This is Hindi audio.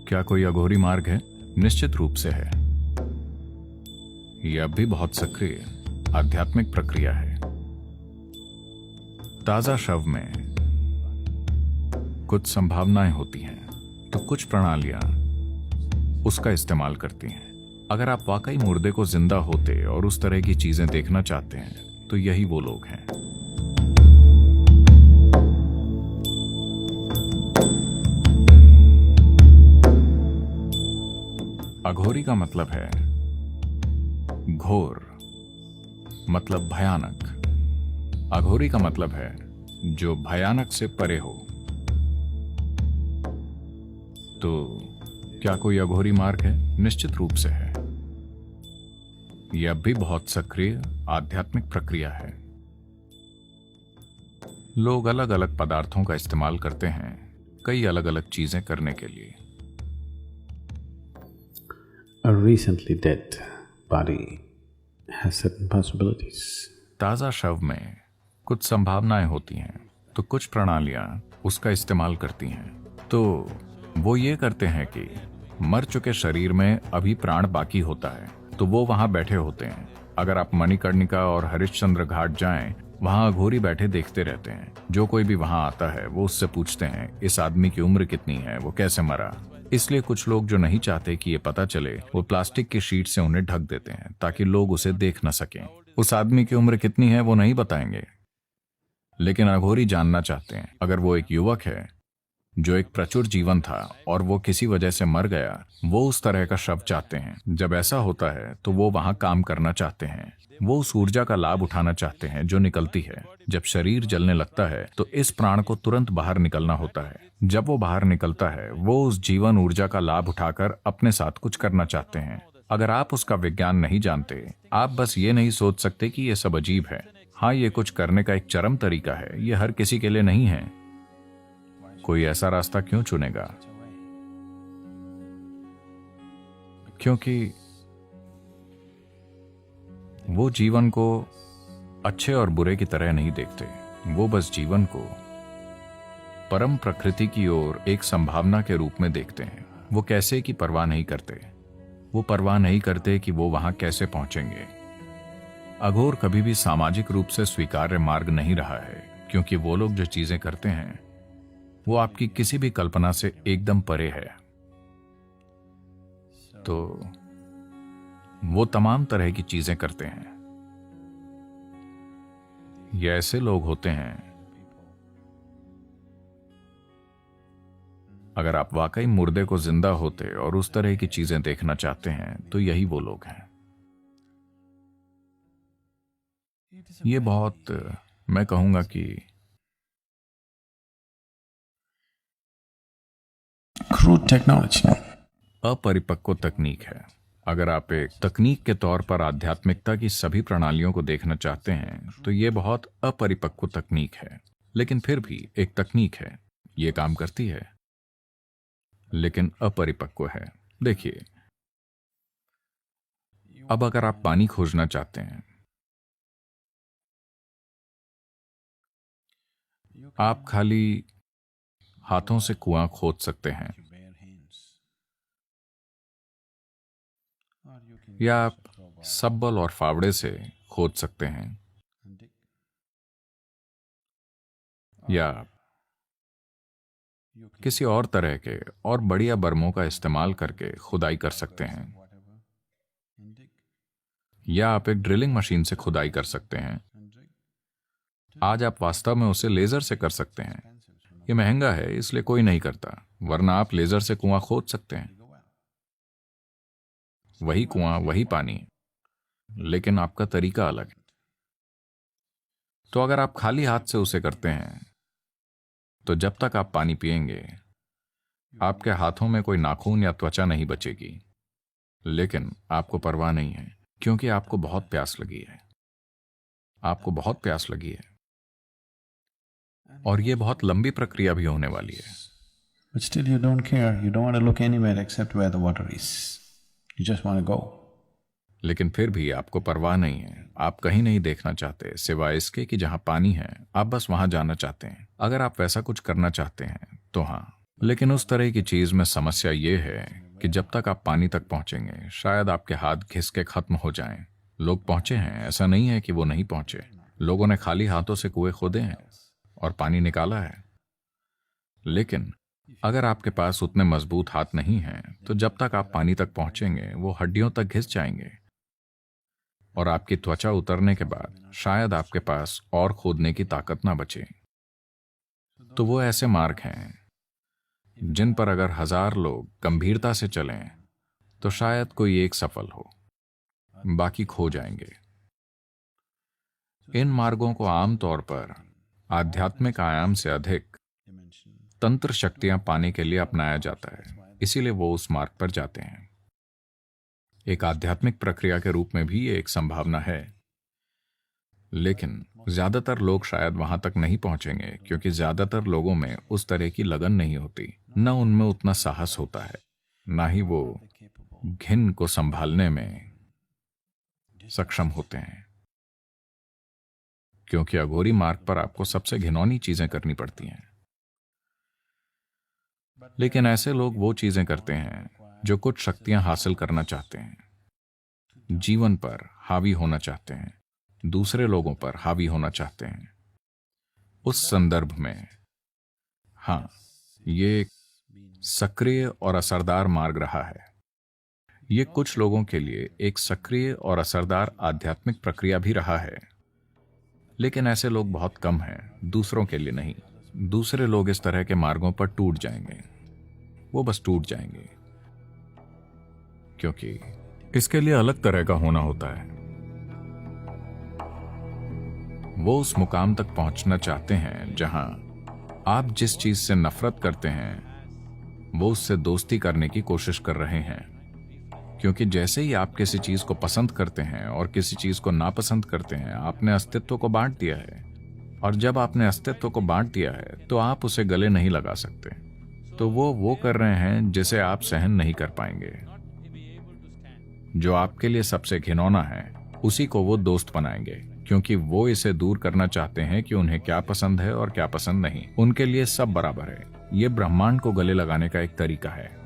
क्या कोई अघोरी मार्ग है? निश्चित रूप से है। यह अब भी बहुत सक्रिय आध्यात्मिक प्रक्रिया है। ताजा शव में कुछ संभावनाएं होती हैं, तो कुछ प्रणालियां उसका इस्तेमाल करती हैं। अगर आप वाकई मुर्दे को जिंदा होते और उस तरह की चीजें देखना चाहते हैं, तो यही वो लोग हैं। अघोरी का मतलब है घोर, मतलब भयानक। अघोरी का मतलब है जो भयानक से परे हो। तो क्या कोई अघोरी मार्ग है? निश्चित रूप से है। यह अब भी बहुत सक्रिय आध्यात्मिक प्रक्रिया है। लोग अलग अलग पदार्थों का इस्तेमाल करते हैं कई अलग अलग चीजें करने के लिए। A recently dead body has certain possibilities. ताजा शव में कुछ संभावनाएं होती हैं, तो कुछ प्रणालियां उसका इस्तेमाल करती हैं। तो वो ये करते हैं कि मर चुके शरीर में अभी प्राण बाकी होता है, तो वो वहां बैठे होते हैं। अगर आप मणिकर्णिका और हरिश्चंद्र घाट जाएं, वहां अघोरी बैठे देखते रहते हैं। जो कोई भी वहां आता है वो उससे पूछते हैं इस आदमी की उम्र कितनी है, वो कैसे मरा। इसलिए कुछ लोग जो नहीं चाहते कि ये पता चले, वो प्लास्टिक की शीट से उन्हें ढक देते हैं ताकि लोग उसे देख न सकें। उस आदमी की उम्र कितनी है वो नहीं बताएंगे, लेकिन अघोरी जानना चाहते हैं। अगर वो एक युवक है जो एक प्रचुर जीवन था और वो किसी वजह से मर गया, वो उस तरह का शव चाहते हैं। जब ऐसा होता है तो वो वहां काम करना चाहते हैं। वो उस ऊर्जा का लाभ उठाना चाहते हैं जो निकलती है। जब शरीर जलने लगता है तो इस प्राण को तुरंत बाहर निकलना होता है। जब वो बाहर निकलता है, वो उस जीवन ऊर्जा का लाभ उठाकर अपने साथ कुछ करना चाहते हैं। अगर आप उसका विज्ञान नहीं जानते, आप बस ये नहीं सोच सकते कि ये सब अजीब है। हाँ, ये कुछ करने का एक चरम तरीका है। ये हर किसी के लिए नहीं है। कोई ऐसा रास्ता क्यों चुनेगा? क्योंकि वो जीवन को अच्छे और बुरे की तरह नहीं देखते। वो बस जीवन को परम प्रकृति की ओर एक संभावना के रूप में देखते हैं। वो कैसे की परवाह नहीं करते। वो परवाह नहीं करते कि वो वहां कैसे पहुंचेंगे। अघोर कभी भी सामाजिक रूप से स्वीकार्य मार्ग नहीं रहा है, क्योंकि वो लोग जो चीजें करते हैं वो आपकी किसी भी कल्पना से एकदम परे है। तो वो तमाम तरह की चीजें करते हैं। ये ऐसे लोग होते हैं, अगर आप वाकई मुर्दे को जिंदा होते और उस तरह की चीजें देखना चाहते हैं, तो यही वो लोग हैं। ये बहुत, मैं कहूंगा कि Crude technology. अपरिपक्व तकनीक है। अगर आप एक तकनीक के तौर पर आध्यात्मिकता की सभी प्रणालियों को देखना चाहते हैं, तो ये बहुत अपरिपक्व तकनीक है। लेकिन फिर भी एक तकनीक है। ये काम करती है, लेकिन अपरिपक्व है। देखिए, अब अगर आप पानी खोजना चाहते हैं, आप खाली हाथों से कुआं खोद सकते हैं, या आप सब्बल और फावड़े से खोद सकते हैं, या किसी और तरह के और बढ़िया बर्मों का इस्तेमाल करके खुदाई कर सकते हैं, या आप एक ड्रिलिंग मशीन से खुदाई कर सकते हैं। आज आप वास्तव में उसे लेजर से कर सकते हैं। ये महंगा है, इसलिए कोई नहीं करता, वरना आप लेजर से कुआं खोद सकते हैं। वही कुआं, वही पानी, लेकिन आपका तरीका अलग है। तो अगर आप खाली हाथ से उसे करते हैं, तो जब तक आप पानी पिएंगे, आपके हाथों में कोई नाखून या त्वचा नहीं बचेगी। लेकिन आपको परवाह नहीं है, क्योंकि आपको बहुत प्यास लगी है। आपको बहुत प्यास लगी है, और यह बहुत लंबी प्रक्रिया भी होने वाली है। But still you don't care, you don't want to look anywhere except where the water is. You just want to go. लेकिन फिर भी आपको परवाह नहीं है। आप कहीं नहीं देखना चाहते सिवाय इसके कि जहां पानी है। आप बस वहां जाना चाहते हैं। अगर आप वैसा कुछ करना चाहते हैं तो हाँ, लेकिन उस तरह की चीज में समस्या ये है कि जब तक आप पानी तक पहुंचेंगे शायद आपके हाथ घिस के खत्म हो जाएं। लोग पहुंचे हैं, ऐसा नहीं है कि वो नहीं पहुंचे। लोगों ने खाली हाथों से कुएं खोदे हैं और पानी निकाला है। लेकिन अगर आपके पास उतने मजबूत हाथ नहीं हैं तो जब तक आप पानी तक पहुंचेंगे वो हड्डियों तक घिस जाएंगे और आपकी त्वचा उतरने के बाद शायद आपके पास और खोदने की ताकत ना बचे। तो वो ऐसे मार्ग हैं जिन पर अगर 1000 लोग गंभीरता से चलें तो शायद कोई एक सफल हो, बाकी खो जाएंगे। इन मार्गों को आमतौर पर आध्यात्मिक आयाम से अधिक तंत्र शक्तियां पाने के लिए अपनाया जाता है, इसीलिए वो उस मार्ग पर जाते हैं। एक आध्यात्मिक प्रक्रिया के रूप में भी ये एक संभावना है, लेकिन ज्यादातर लोग शायद वहां तक नहीं पहुंचेंगे क्योंकि ज्यादातर लोगों में उस तरह की लगन नहीं होती, न उनमें उतना साहस होता है, ना ही वो घिन को संभालने में सक्षम होते हैं। क्योंकि अघोरी मार्ग पर आपको सबसे घिनौनी चीजें करनी पड़ती हैं। लेकिन ऐसे लोग वो चीजें करते हैं जो कुछ शक्तियां हासिल करना चाहते हैं, जीवन पर हावी होना चाहते हैं, दूसरे लोगों पर हावी होना चाहते हैं। उस संदर्भ में हाँ, ये एक सक्रिय और असरदार मार्ग रहा है। ये कुछ लोगों के लिए एक सक्रिय और असरदार आध्यात्मिक प्रक्रिया भी रहा है, लेकिन ऐसे लोग बहुत कम हैं, दूसरों के लिए नहीं। दूसरे लोग इस तरह के मार्गों पर टूट जाएंगे, वो बस टूट जाएंगे, क्योंकि इसके लिए अलग तरह का होना होता है। वो उस मुकाम तक पहुंचना चाहते हैं जहां आप जिस चीज से नफरत करते हैं वो उससे दोस्ती करने की कोशिश कर रहे हैं। क्योंकि जैसे ही आप किसी चीज को पसंद करते हैं और किसी चीज को नापसंद करते हैं, आपने अस्तित्व को बांट दिया है, और जब आपने अस्तित्व को बांट दिया है तो आप उसे गले नहीं लगा सकते। तो वो कर रहे हैं जिसे आप सहन नहीं कर पाएंगे। जो आपके लिए सबसे घिनौना है उसी को वो दोस्त बनाएंगे, क्योंकि वो इसे दूर करना चाहते हैं कि उन्हें क्या पसंद है और क्या पसंद नहीं। उनके लिए सब बराबर है। ये ब्रह्मांड को गले लगाने का एक तरीका है।